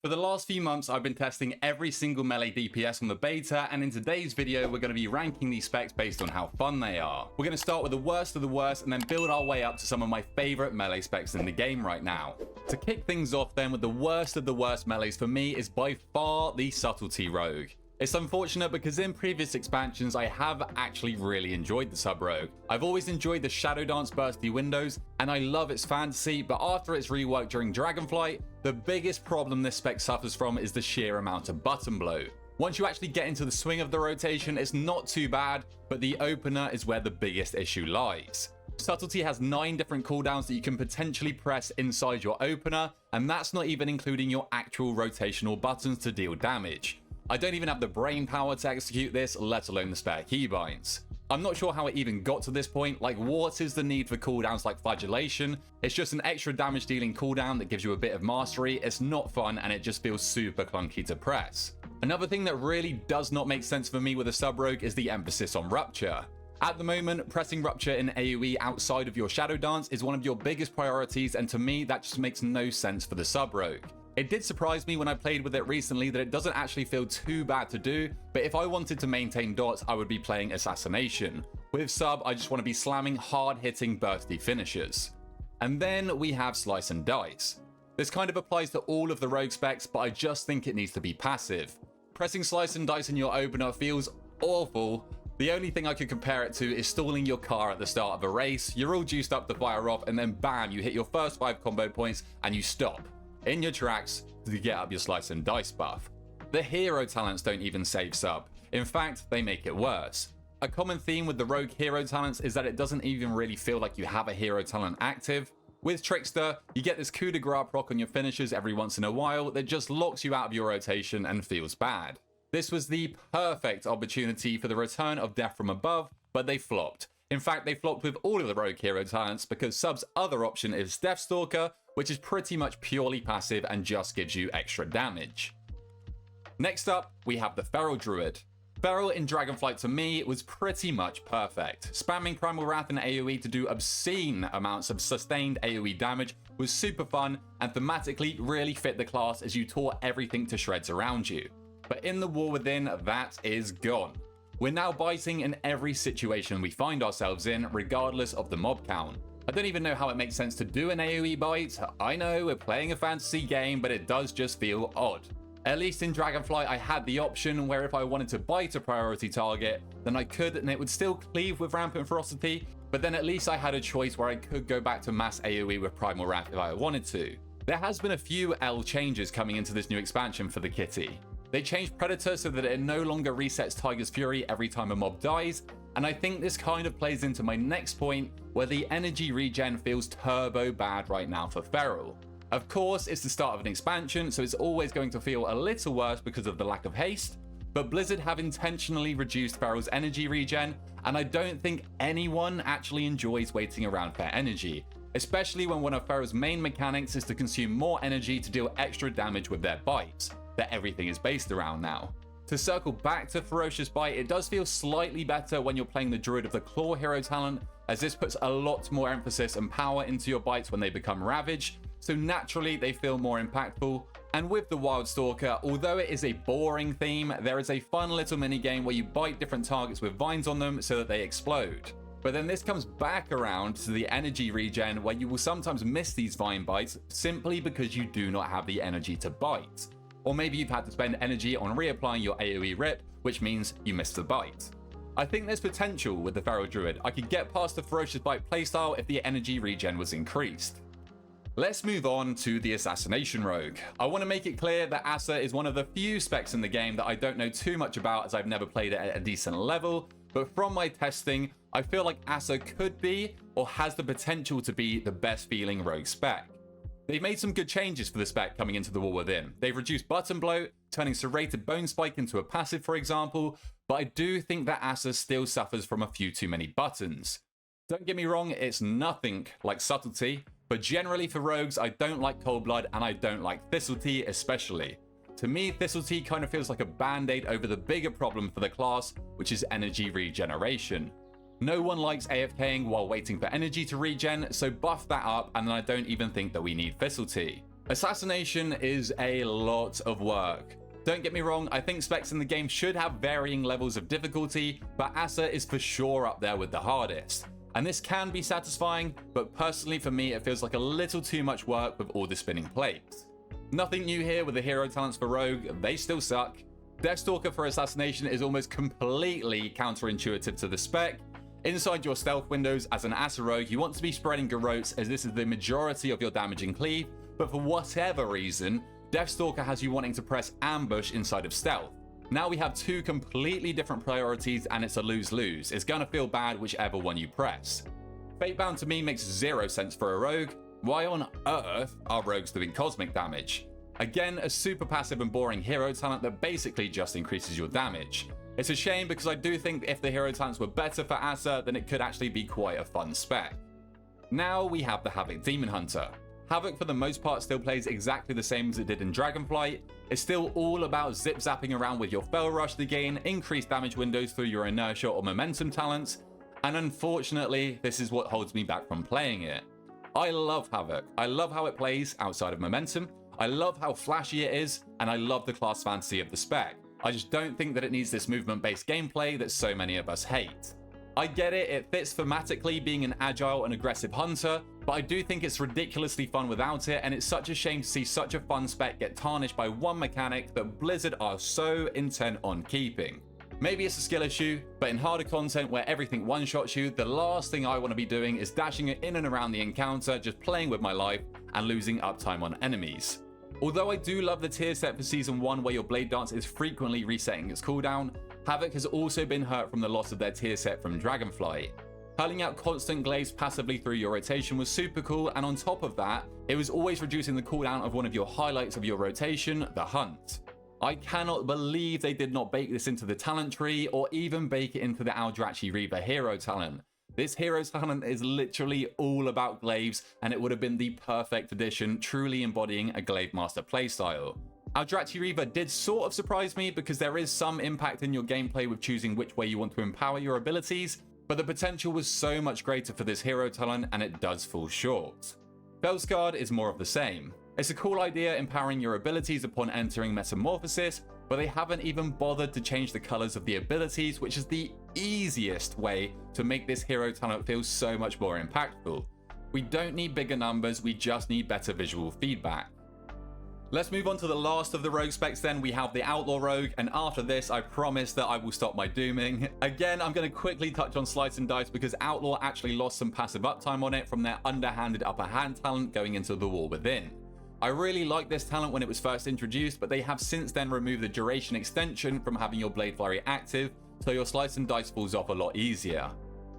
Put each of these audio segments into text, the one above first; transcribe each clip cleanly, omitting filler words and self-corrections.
For the last few months, I've been testing every single Melee DPS on the beta, and in today's video, we're going to be ranking these specs based on how fun they are. We're going to start with the worst of the worst, and then build our way up to some of my favorite Melee specs in the game right now. To kick things off then with the worst of the worst Melees for me is by far the Subtlety Rogue. It's unfortunate because in previous expansions I have actually really enjoyed the sub-rogue. I've always enjoyed the Shadow Dance bursty windows and I love its fantasy, but after its rework during Dragonflight, the biggest problem this spec suffers from is the sheer amount of button blow. Once you actually get into the swing of the rotation, it's not too bad, but the opener is where the biggest issue lies. Subtlety has 9 different cooldowns that you can potentially press inside your opener, and that's not even including your actual rotational buttons to deal damage. I don't even have the brain power to execute this, let alone the spare keybinds. I'm not sure how it even got to this point. Like, what is the need for cooldowns like Flagellation? It's just an extra damage dealing cooldown that gives you a bit of mastery. It's not fun and it just feels super clunky to press. Another thing that really does not make sense for me with a sub-rogue is the emphasis on Rupture. At the moment, pressing Rupture in AoE outside of your Shadow Dance is one of your biggest priorities, and to me that just makes no sense for the sub-rogue. It did surprise me when I played with it recently that it doesn't actually feel too bad to do, but if I wanted to maintain dots, I would be playing Assassination. With sub, I just want to be slamming hard-hitting bursty finishers. And then we have Slice and Dice. This kind of applies to all of the rogue specs, but I just think it needs to be passive. Pressing Slice and Dice in your opener feels awful. The only thing I could compare it to is stalling your car at the start of a race. You're all juiced up to fire off, and then bam, you hit your first 5 combo points and you stop in your tracks to get up your Slice and Dice buff. The hero talents don't even save sub. In fact, they make it worse. A common theme with the rogue hero talents is that it doesn't even really feel like you have a hero talent active. With Trickster, you get this coup de grace proc on your finishers every once in a while that just locks you out of your rotation and feels bad. This was the perfect opportunity for the return of Death from Above, but they flopped. In fact, they flopped with all of the rogue hero talents because sub's other option is Deathstalker, which is pretty much purely passive and just gives you extra damage. Next up, we have the Feral Druid. Feral in Dragonflight to me was pretty much perfect. Spamming Primal Wrath in AoE to do obscene amounts of sustained AoE damage was super fun and thematically really fit the class as you tore everything to shreds around you. But in the War Within, that is gone. We're now biting in every situation we find ourselves in, regardless of the mob count. I don't even know how it makes sense to do an AoE bite. I know we're playing a fantasy game, but it does just feel odd. At least in Dragonflight, I had the option where if I wanted to bite a priority target, then I could and it would still cleave with Rampant Ferocity, but then at least I had a choice where I could go back to mass AoE with Primal Wrath if I wanted to. There has been a few L changes coming into this new expansion for the kitty. They changed Predator so that it no longer resets Tiger's Fury every time a mob dies, and I think this kind of plays into my next point, where the energy regen feels turbo bad right now for Feral. Of course, it's the start of an expansion, so it's always going to feel a little worse because of the lack of haste, but Blizzard have intentionally reduced Feral's energy regen, and I don't think anyone actually enjoys waiting around for energy, especially when one of Feral's main mechanics is to consume more energy to deal extra damage with their bites, that everything is based around now. To circle back to Ferocious Bite, it does feel slightly better when you're playing the Druid of the Claw hero talent, as this puts a lot more emphasis and power into your bites when they become Ravage, so naturally they feel more impactful. And with the Wild Stalker, although it is a boring theme, there is a fun little minigame where you bite different targets with vines on them so that they explode. But then this comes back around to the energy regen, where you will sometimes miss these vine bites simply because you do not have the energy to bite. Or maybe you've had to spend energy on reapplying your AoE rip, which means you missed the bite. I think there's potential with the Feral Druid. I could get past the Ferocious Bite playstyle if the energy regen was increased. Let's move on to the Assassination Rogue. I want to make it clear that Assa is one of the few specs in the game that I don't know too much about, as I've never played it at a decent level, but from my testing, I feel like Assa could be, or has the potential to be, the best feeling rogue spec. They've made some good changes for the spec coming into the War Within. They've reduced button bloat, turning Serrated Bone Spike into a passive, for example, but I do think that Assa still suffers from a few too many buttons. Don't get me wrong, it's nothing like Subtlety, but generally for rogues, I don't like Cold Blood and I don't like Thistletea especially. To me, Thistletea kind of feels like a band-aid over the bigger problem for the class, which is energy regeneration. No one likes AFKing while waiting for energy to regen, so buff that up and then I don't even think that we need Thistletea. Assassination is a lot of work. Don't get me wrong, I think specs in the game should have varying levels of difficulty, but Assa is for sure up there with the hardest. And this can be satisfying, but personally for me it feels like a little too much work with all the spinning plates. Nothing new here with the hero talents for Rogue, they still suck. Deathstalker for Assassination is almost completely counterintuitive to the spec. Inside your stealth windows as an Assa Rogue, you want to be spreading garrotes as this is the majority of your damage and cleave, but for whatever reason, Deathstalker has you wanting to press ambush inside of stealth. Now we have two completely different priorities and it's a lose-lose. It's gonna feel bad whichever one you press. Fatebound to me makes zero sense for a rogue. Why on earth are rogues doing cosmic damage? Again, a super passive and boring hero talent that basically just increases your damage. It's a shame because I do think if the hero talents were better for Assa, then it could actually be quite a fun spec. Now we have the Havoc Demon Hunter. Havoc for the most part still plays exactly the same as it did in Dragonflight. It's still all about zip-zapping around with your Fell Rush to gain increased damage windows through your inertia or momentum talents, and unfortunately this is what holds me back from playing it. I love Havoc. I love how it plays outside of momentum, I love how flashy it is, and I love the class fantasy of the spec. I just don't think that it needs this movement-based gameplay that so many of us hate. I get it, it fits thematically being an agile and aggressive hunter, but I do think it's ridiculously fun without it, and it's such a shame to see such a fun spec get tarnished by one mechanic that Blizzard are so intent on keeping. Maybe it's a skill issue, but in harder content where everything one-shots you, the last thing I want to be doing is dashing in and around the encounter, just playing with my life and losing uptime on enemies. Although I do love the tier set for Season 1 where your blade dance is frequently resetting its cooldown, Havoc has also been hurt from the loss of their tier set from Dragonflight. Hurling out constant glaives passively through your rotation was super cool, and on top of that, it was always reducing the cooldown of one of your highlights of your rotation, the hunt. I cannot believe they did not bake this into the talent tree or even bake it into the Aldrachi Reaver hero talent. This hero talent is literally all about glaives, and it would have been the perfect addition, truly embodying a glaive master playstyle. Aldrachi Reaver did sort of surprise me because there is some impact in your gameplay with choosing which way you want to empower your abilities, but the potential was so much greater for this hero talent and it does fall short. Belsguard is more of the same. It's a cool idea empowering your abilities upon entering Metamorphosis, but they haven't even bothered to change the colors of the abilities, which is the easiest way to make this hero talent feel so much more impactful. We don't need bigger numbers, we just need better visual feedback. Let's move on to the last of the rogue specs then. We have the Outlaw Rogue, and after this I promise that I will stop my dooming. Again, I'm going to quickly touch on Slice and Dice because Outlaw actually lost some passive uptime on it from their underhanded upper hand talent going into the War Within. I really liked this talent when it was first introduced, but they have since then removed the duration extension from having your Blade Flurry active, so your Slice and Dice falls off a lot easier.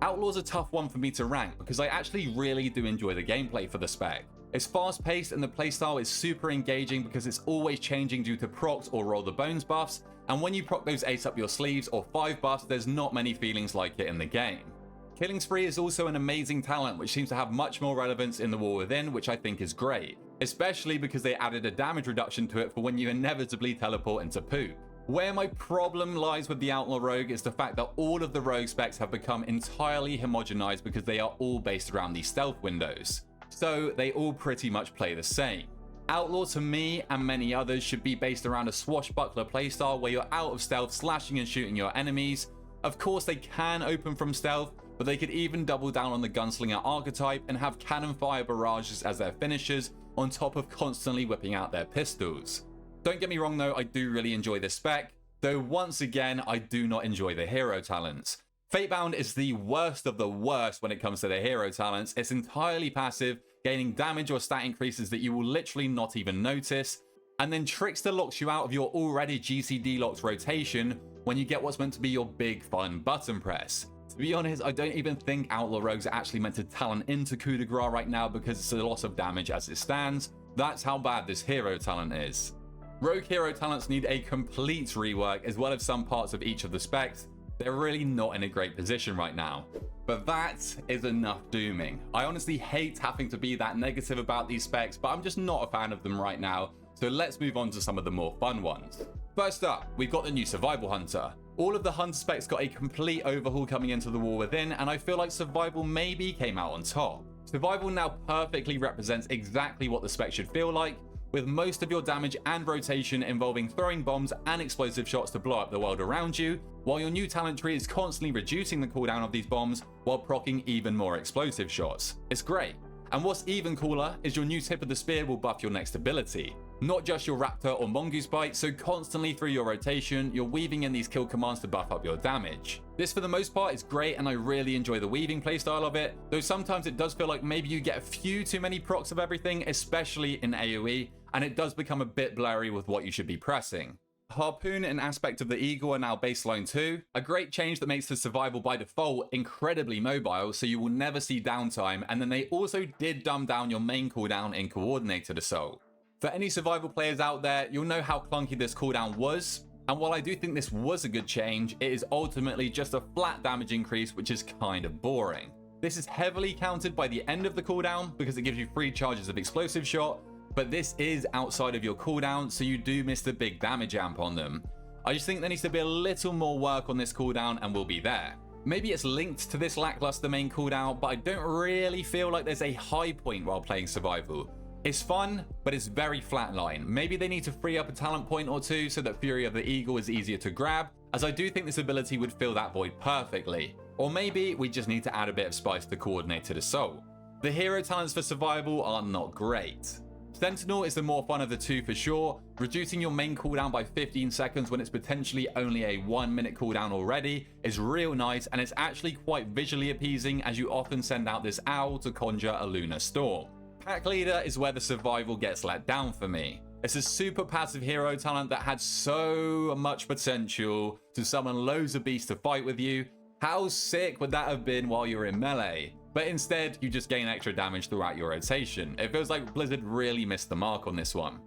Outlaw's a tough one for me to rank because I actually really do enjoy the gameplay for the spec. It's fast paced and the playstyle is super engaging because it's always changing due to procs or roll the bones buffs, and when you proc those ace up your sleeves or 5 buffs, there's not many feelings like it in the game. Killing Spree is also an amazing talent which seems to have much more relevance in the War Within, which I think is great, especially because they added a damage reduction to it for when you inevitably teleport into poop. Where my problem lies with the Outlaw Rogue is the fact that all of the rogue specs have become entirely homogenized because they are all based around these stealth windows. So they all pretty much play the same. Outlaw to me and many others should be based around a swashbuckler playstyle where you're out of stealth slashing and shooting your enemies. Of course they can open from stealth, but they could even double down on the gunslinger archetype and have cannon fire barrages as their finishers on top of constantly whipping out their pistols. Don't get me wrong though, I do really enjoy this spec, though once again I do not enjoy the hero talents. Fatebound is the worst of the worst when it comes to the hero talents. It's entirely passive, gaining damage or stat increases that you will literally not even notice, and then Trickster locks you out of your already GCD locked rotation when you get what's meant to be your big fun button press. To be honest, I don't even think Outlaw Rogues are actually meant to talent into coup de grace right now because it's a loss of damage as it stands. That's how bad this hero talent is. Rogue hero talents need a complete rework as well as some parts of each of the specs. They're really not in a great position right now. But that is enough dooming. I honestly hate having to be that negative about these specs, but I'm just not a fan of them right now, so let's move on to some of the more fun ones. First up, we've got the new Survival Hunter. All of the Hunter specs got a complete overhaul coming into the War Within, and I feel like Survival maybe came out on top. Survival now perfectly represents exactly what the spec should feel like, with most of your damage and rotation involving throwing bombs and explosive shots to blow up the world around you, while your new talent tree is constantly reducing the cooldown of these bombs while proccing even more explosive shots. It's great. And what's even cooler is your new tip of the spear will buff your next ability. Not just your raptor or mongoose bite, so constantly through your rotation, you're weaving in these kill commands to buff up your damage. This for the most part is great and I really enjoy the weaving playstyle of it, though sometimes it does feel like maybe you get a few too many procs of everything, especially in AoE, and it does become a bit blurry with what you should be pressing. Harpoon and Aspect of the Eagle are now baseline too, a great change that makes the survival by default incredibly mobile, so you will never see downtime, and then they also did dumb down your main cooldown in Coordinated Assault. For any survival players out there, you'll know how clunky this cooldown was, and while I do think this was a good change, it is ultimately just a flat damage increase, which is kind of boring. This is heavily countered by the end of the cooldown because it gives you 3 charges of explosive shot, but this is outside of your cooldown, so you do miss the big damage amp on them. I just think there needs to be a little more work on this cooldown and we'll be there. Maybe it's linked to this lackluster main cooldown, but I don't really feel like there's a high point while playing survival. It's fun, but it's very flatline. Maybe they need to free up a talent point or two so that Fury of the Eagle is easier to grab, as I do think this ability would fill that void perfectly. Or maybe we just need to add a bit of spice to Coordinated Assault. The hero talents for survival are not great. Sentinel is the more fun of the two for sure. Reducing your main cooldown by 15 seconds when it's potentially only a 1-minute cooldown already is real nice, and it's actually quite visually appeasing as you often send out this owl to conjure a lunar storm. Pack Leader is where the survival gets let down for me. It's a super passive hero talent that had so much potential to summon loads of beasts to fight with you. How sick would that have been while you're in melee? But instead, you just gain extra damage throughout your rotation. It feels like Blizzard really missed the mark on this one.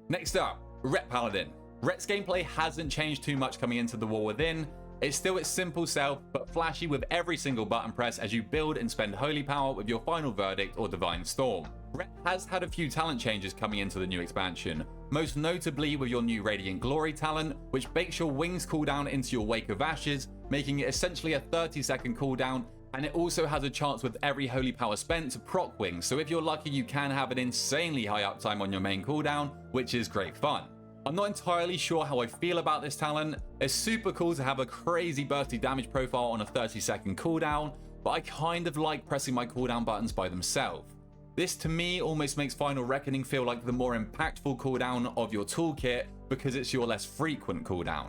Next up, Ret Paladin. Ret's gameplay hasn't changed too much coming into the War Within. It's still its simple self, but flashy with every single button press as you build and spend Holy Power with your Final Verdict or Divine Storm. Ret has had a few talent changes coming into the new expansion, most notably with your new Radiant Glory talent, which bakes your wings cooldown into your Wake of Ashes, making it essentially a 30-second cooldown, and it also has a chance with every Holy Power spent to proc wings, so if you're lucky you can have an insanely high uptime on your main cooldown, which is great fun. I'm not entirely sure how I feel about this talent. It's super cool to have a crazy bursty damage profile on a 30-second cooldown, but I kind of like pressing my cooldown buttons by themselves. This to me almost makes Final Reckoning feel like the more impactful cooldown of your toolkit because it's your less frequent cooldown.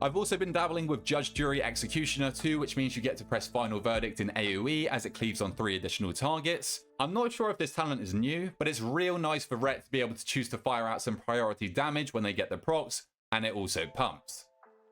I've also been dabbling with Judge, Jury, Executioner too, which means you get to press Final Verdict in AoE as it cleaves on 3 additional targets. I'm not sure if this talent is new, but it's real nice for Ret to be able to choose to fire out some priority damage when they get the procs, and it also pumps.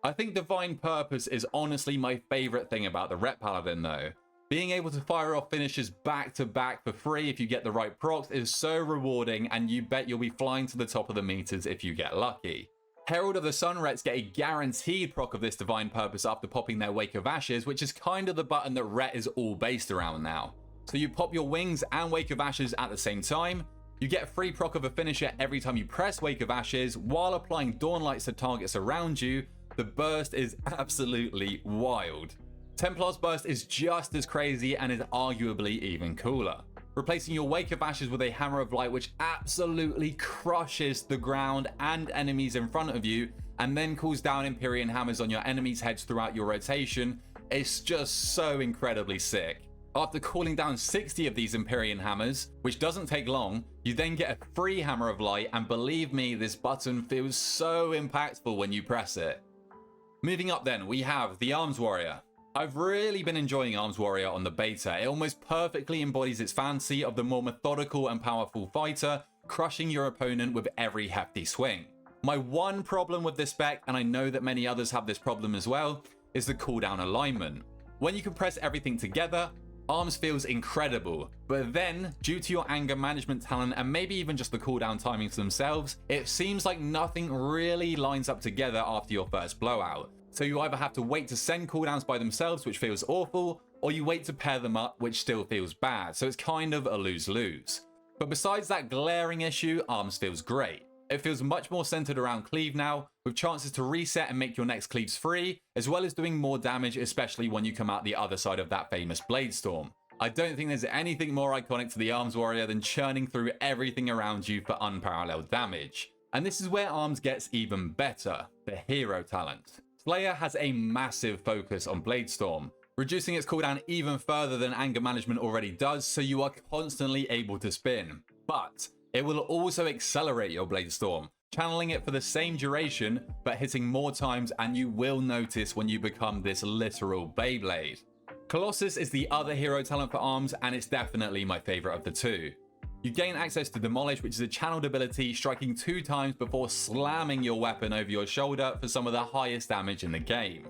I think Divine Purpose is honestly my favorite thing about the Ret Paladin though. Being able to fire off finishes back to back for free if you get the right procs is so rewarding, and you bet you'll be flying to the top of the meters if you get lucky. Herald of the Sun Rets get a guaranteed proc of this Divine Purpose after popping their Wake of Ashes, which is kind of the button that Ret is all based around now. So you pop your wings and Wake of Ashes at the same time, you get free proc of a finisher every time you press Wake of Ashes while applying Dawnlights to targets around you. The burst is absolutely wild. Templar's burst is just as crazy and is arguably even cooler. Replacing your Wake of Ashes with a Hammer of Light, which absolutely crushes the ground and enemies in front of you, and then calls down Empyrean Hammers on your enemies' heads throughout your rotation. It's just so incredibly sick. After calling down 60 of these Empyrean Hammers, which doesn't take long, you then get a free Hammer of Light, and believe me, this button feels so impactful when you press it. Moving up then, we have the Arms Warrior. I've really been enjoying Arms Warrior on the beta. It almost perfectly embodies its fancy of the more methodical and powerful fighter, crushing your opponent with every hefty swing. My one problem with this spec, and I know that many others have this problem as well, is the cooldown alignment. When you can press everything together, Arms feels incredible, but then, due to your anger management talent and maybe even just the cooldown timings themselves, it seems like nothing really lines up together after your first blowout. So you either have to wait to send cooldowns by themselves, which feels awful, or you wait to pair them up, which still feels bad, so it's kind of a lose-lose. But besides that glaring issue, Arms feels great. It feels much more centered around cleave now, with chances to reset and make your next cleaves free, as well as doing more damage, especially when you come out the other side of that famous Blade Storm. I don't think there's anything more iconic to the Arms Warrior than churning through everything around you for unparalleled damage. And this is where Arms gets even better, the hero talent. Slayer has a massive focus on Bladestorm, reducing its cooldown even further than Anger Management already does, so you are constantly able to spin. But it will also accelerate your Bladestorm, channeling it for the same duration, but hitting more times, and you will notice when you become this literal Beyblade. Colossus is the other hero talent for Arms, and it's definitely my favorite of the two. You gain access to Demolish, which is a channeled ability, striking 2 times before slamming your weapon over your shoulder for some of the highest damage in the game.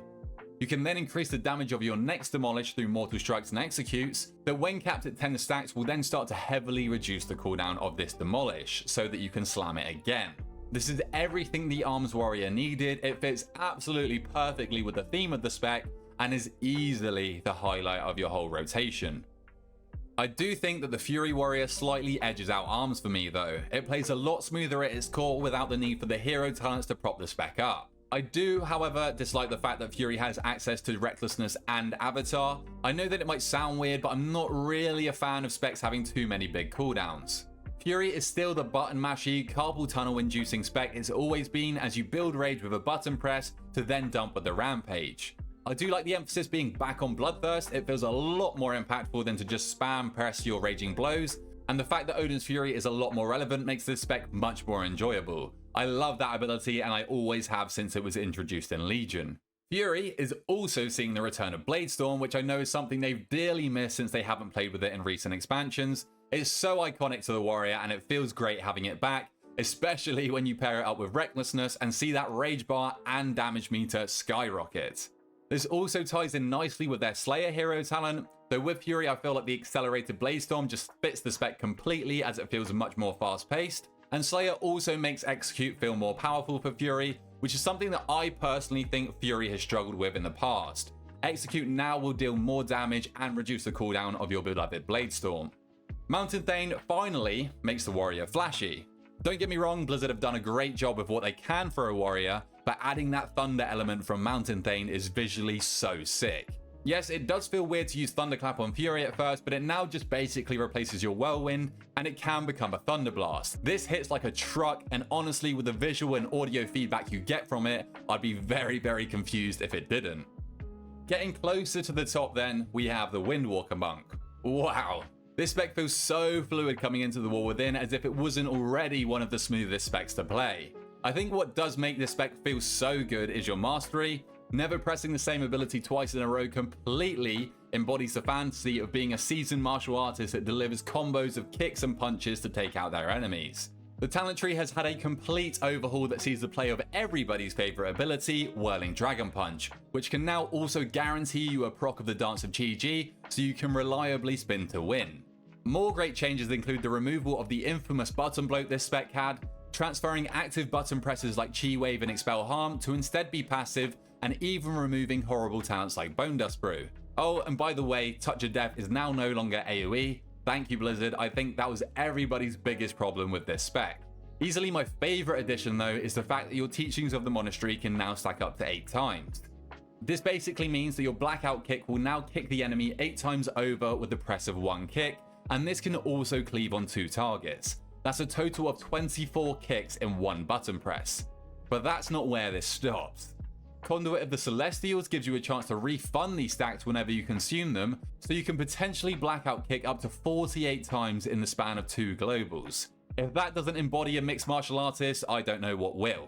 You can then increase the damage of your next Demolish through Mortal Strikes and Executes, that when capped at 10 stacks will then start to heavily reduce the cooldown of this Demolish, so that you can slam it again. This is everything the Arms Warrior needed. It fits absolutely perfectly with the theme of the spec, and is easily the highlight of your whole rotation. I do think that the Fury Warrior slightly edges out Arms for me though. It plays a lot smoother at its core without the need for the hero talents to prop the spec up. I do, however, dislike the fact that Fury has access to Recklessness and Avatar. I know that it might sound weird, but I'm not really a fan of specs having too many big cooldowns. Fury is still the button mashy, carpal tunnel inducing spec it's always been, as you build rage with a button press to then dump with the rampage. I do like the emphasis being back on Bloodthirst. It feels a lot more impactful than to just spam press your raging blows, and the fact that Odin's Fury is a lot more relevant makes this spec much more enjoyable. I love that ability, and I always have since it was introduced in Legion. Fury is also seeing the return of Bladestorm, which I know is something they've dearly missed since they haven't played with it in recent expansions. It's so iconic to the Warrior, and it feels great having it back, especially when you pair it up with Recklessness and see that rage bar and damage meter skyrocket. This also ties in nicely with their Slayer hero talent, though with Fury I feel like the accelerated Bladestorm just fits the spec completely, as it feels much more fast paced, and Slayer also makes Execute feel more powerful for Fury, which is something that I personally think Fury has struggled with in the past. Execute now will deal more damage and reduce the cooldown of your beloved Bladestorm. Mountain Thane finally makes the Warrior flashy. Don't get me wrong, Blizzard have done a great job with what they can for a Warrior, but adding that thunder element from Mountain Thane is visually so sick. Yes, it does feel weird to use Thunderclap on Fury at first, but it now just basically replaces your Whirlwind, and it can become a Thunder Blast. This hits like a truck, and honestly, with the visual and audio feedback you get from it, I'd be very confused if it didn't. Getting closer to the top then, we have the Windwalker Monk. Wow. This spec feels so fluid coming into the War Within, as if it wasn't already one of the smoothest specs to play. I think what does make this spec feel so good is your mastery. Never pressing the same ability twice in a row completely embodies the fantasy of being a seasoned martial artist that delivers combos of kicks and punches to take out their enemies. The talent tree has had a complete overhaul that sees the play of everybody's favorite ability, Whirling Dragon Punch, which can now also guarantee you a proc of the Dance of Chi-Ji, so you can reliably spin to win. More great changes include the removal of the infamous button bloat this spec had, transferring active button presses like Chi Wave and Expel Harm to instead be passive, and even removing horrible talents like Bone Dust Brew. Oh, and by the way, Touch of Death is now no longer AoE. Thank you, Blizzard. I think that was everybody's biggest problem with this spec. Easily my favorite addition though is the fact that your Teachings of the Monastery can now stack up to 8 times. This basically means that your Blackout Kick will now kick the enemy 8 times over with the press of 1 kick, and this can also cleave on 2 targets. That's a total of 24 kicks in 1 button press. But that's not where this stops. Conduit of the Celestials gives you a chance to refund these stacks whenever you consume them, so you can potentially Blackout Kick up to 48 times in the span of 2 globals. If that doesn't embody a mixed martial artist, I don't know what will.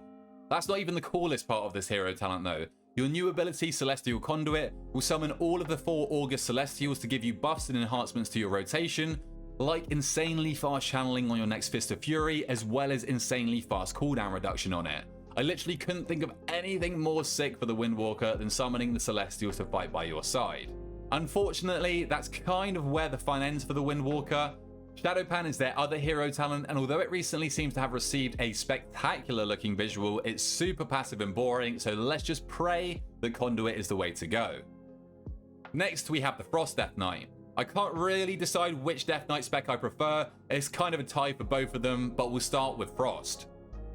That's not even the coolest part of this hero talent though. Your new ability, Celestial Conduit, will summon all of the 4 August Celestials to give you buffs and enhancements to your rotation, like insanely fast channeling on your next Fist of Fury, as well as insanely fast cooldown reduction on it. I literally couldn't think of anything more sick for the Windwalker than summoning the Celestials to fight by your side. Unfortunately, that's kind of where the fun ends for the Windwalker. Shadowpan is their other hero talent, and although it recently seems to have received a spectacular looking visual, it's super passive and boring, so let's just pray that Conduit is the way to go. Next, we have the Frost Death Knight. I can't really decide which Death Knight spec I prefer. It's kind of a tie for both of them, but we'll start with Frost.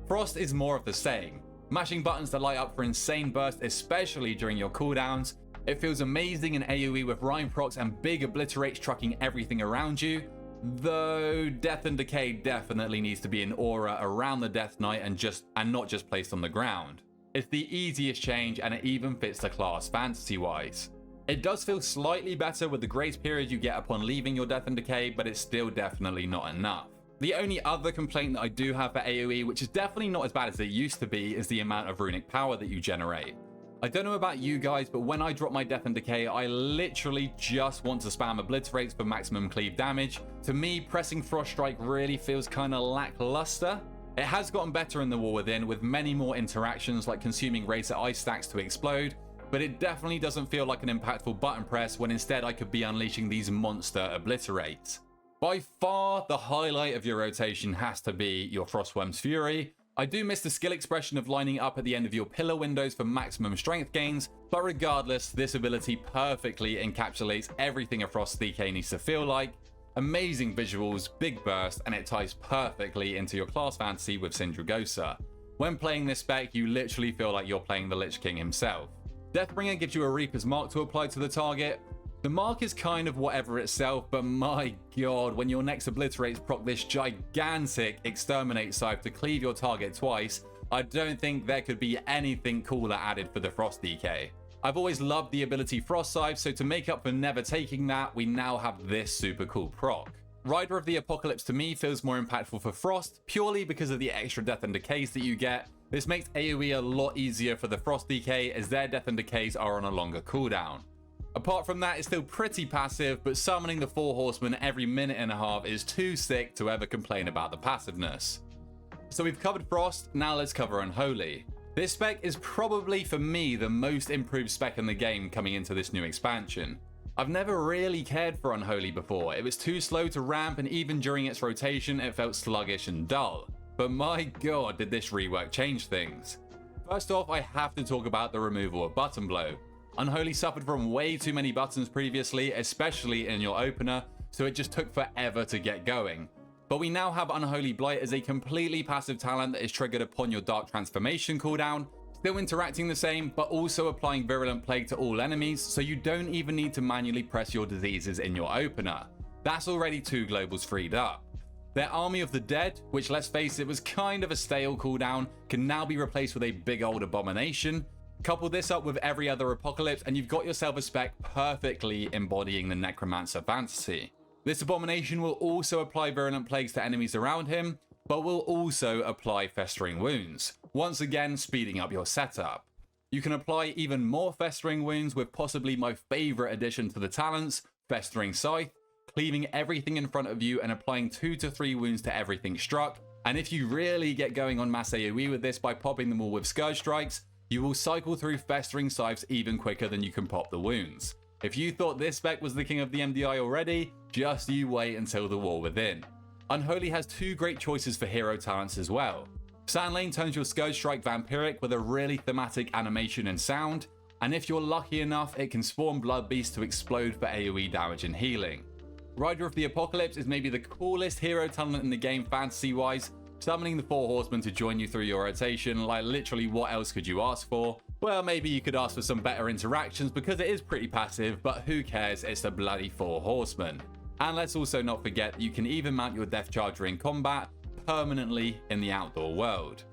Frost is more of the same, mashing buttons that light up for insane burst, especially during your cooldowns, It feels amazing in AoE with Rhyme procs and big obliterates trucking everything around you, though Death and Decay definitely needs to be an aura around the Death Knight and not just placed on the ground. It's the easiest change and it even fits the class fantasy-wise. It does feel slightly better with the grace period you get upon leaving your Death and Decay, but it's still definitely not enough. The only other complaint that I do have for AoE, which is definitely not as bad as it used to be, is the amount of runic power that you generate. I don't know about you guys, but when I drop my Death and Decay, I literally just want to spam obliterates for maximum cleave damage. To me, pressing Frost Strike really feels kinda lackluster. It has gotten better in the War Within with many more interactions like consuming Razor Ice stacks to explode, but it definitely doesn't feel like an impactful button press when instead I could be unleashing these monster obliterates. By far, the highlight of your rotation has to be your Frostworm's Fury. I do miss the skill expression of lining up at the end of your pillar windows for maximum strength gains, but regardless, this ability perfectly encapsulates everything a Frost DK needs to feel like. Amazing visuals, big burst, and it ties perfectly into your class fantasy with Sindragosa. When playing this spec, you literally feel like you're playing the Lich King himself. Deathbringer gives you a Reaper's Mark to apply to the target. The mark is kind of whatever itself, but my god, when your next obliterates proc this gigantic Exterminate Scythe to cleave your target twice, I don't think there could be anything cooler added for the Frost DK. I've always loved the ability Frost Scythe, so to make up for never taking that, we now have this super cool proc. Rider of the Apocalypse to me feels more impactful for Frost, purely because of the extra Death and Decays that you get. This makes AoE a lot easier for the Frost DK as their Death and Decays are on a longer cooldown. Apart from that, it's still pretty passive, but summoning the 4 Horsemen every minute and a half is too sick to ever complain about the passiveness. So we've covered Frost, now let's cover Unholy. This spec is probably, for me, the most improved spec in the game coming into this new expansion. I've never really cared for Unholy before. It was too slow to ramp, and even during its rotation, it felt sluggish and dull. But my god, did this rework change things. First off, I have to talk about the removal of Button Blow. Unholy suffered from way too many buttons previously, especially in your opener, so it just took forever to get going. But we now have Unholy Blight as a completely passive talent that is triggered upon your Dark Transformation cooldown, still interacting the same, but also applying Virulent Plague to all enemies, so you don't even need to manually press your diseases in your opener. That's already 2 globals freed up. Their Army of the Dead, which let's face it was kind of a stale cooldown, can now be replaced with a big old abomination. Couple this up with every other Apocalypse and you've got yourself a spec perfectly embodying the Necromancer fantasy. This abomination will also apply Virulent Plagues to enemies around him, but will also apply Festering Wounds, once again speeding up your setup. You can apply even more Festering Wounds with possibly my favourite addition to the talents, Festering Scythe, cleaving everything in front of you and applying 2 to 3 wounds to everything struck. And if you really get going on mass AoE with this by popping them all with Scourge Strikes, you will cycle through Festering Scythes even quicker than you can pop the wounds. If you thought this spec was the king of the MDI already, just you wait until the War Within. Unholy has 2 great choices for hero talents as well. Sandlane turns your Scourge Strike vampiric with a really thematic animation and sound, and if you're lucky enough, it can spawn Blood Beast to explode for AoE damage and healing. Rider of the Apocalypse is maybe the coolest hero talent in the game fantasy-wise, summoning the 4 Horsemen to join you through your rotation, like literally what else could you ask for? Well, maybe you could ask for some better interactions because it is pretty passive, but who cares, it's the bloody 4 Horsemen. And let's also not forget you can even mount your Death Charger in combat permanently in the outdoor world.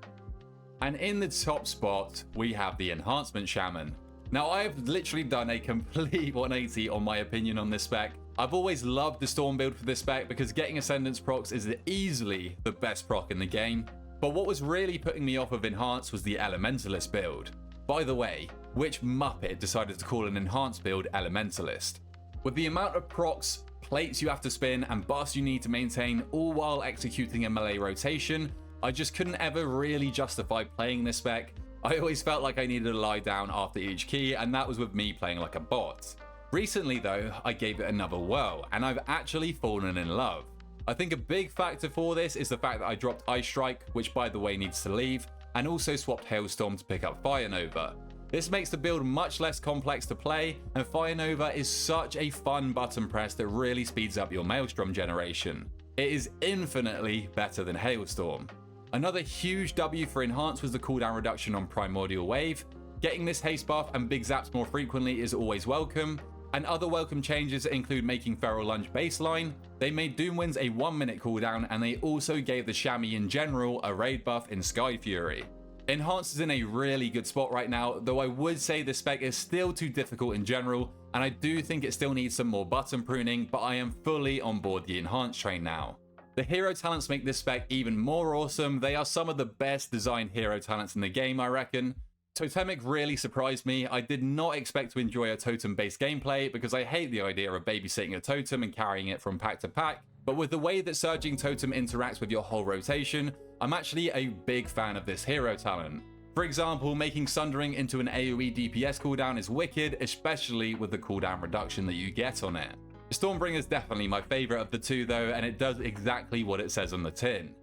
And in the top spot, we have the Enhancement Shaman. Now, I have literally done a complete 180 on my opinion on this spec. I've always loved the Storm build for this spec because getting Ascendance procs is easily the best proc in the game. But what was really putting me off of Enhance was the Elementalist build. By the way, which Muppet decided to call an Enhanced build Elementalist? With the amount of procs, plates you have to spin, and buffs you need to maintain, all while executing a melee rotation, I just couldn't ever really justify playing this spec. I always felt like I needed to lie down after each key, and that was with me playing like a bot. Recently though, I gave it another whirl, and I've actually fallen in love. I think a big factor for this is the fact that I dropped Ice Strike, which by the way needs to leave, and also swapped Hailstorm to pick up Fire Nova. This makes the build much less complex to play, and Fire Nova is such a fun button press that really speeds up your Maelstrom generation. It is infinitely better than Hailstorm. Another huge W for Enhance was the cooldown reduction on Primordial Wave. Getting this haste buff and big zaps more frequently is always welcome, and other welcome changes include making Feral Lunge baseline, they made Doom Winds a 1-minute cooldown, and they also gave the Chamois in general a raid buff in Sky Fury. Enhanced is in a really good spot right now, though I would say the spec is still too difficult in general, and I do think it still needs some more button pruning, but I am fully on board the Enhanced train now. The hero talents make this spec even more awesome. They are some of the best designed hero talents in the game, I reckon. Totemic really surprised me. I did not expect to enjoy a totem-based gameplay because I hate the idea of babysitting a totem and carrying it from pack to pack, but with the way that Surging Totem interacts with your whole rotation, I'm actually a big fan of this hero talent. For example, making Sundering into an AoE DPS cooldown is wicked, especially with the cooldown reduction that you get on it. Stormbringer is definitely my favourite of the two though, and it does exactly what it says on the tin.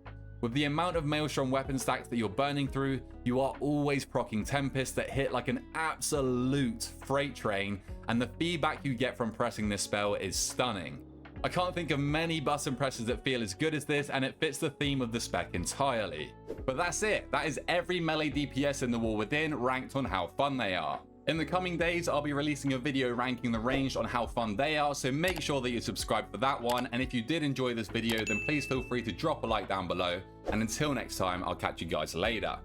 With the amount of Maelstrom weapon stacks that you're burning through, you are always proccing Tempests that hit like an absolute freight train, and the feedback you get from pressing this spell is stunning. I can't think of many button presses that feel as good as this, and it fits the theme of the spec entirely. But that's it. That is every melee DPS in the War Within ranked on how fun they are. In the coming days, I'll be releasing a video ranking the ranged on how fun they are, so make sure that you subscribe for that one. And if you did enjoy this video, then please feel free to drop a like down below. And until next time, I'll catch you guys later.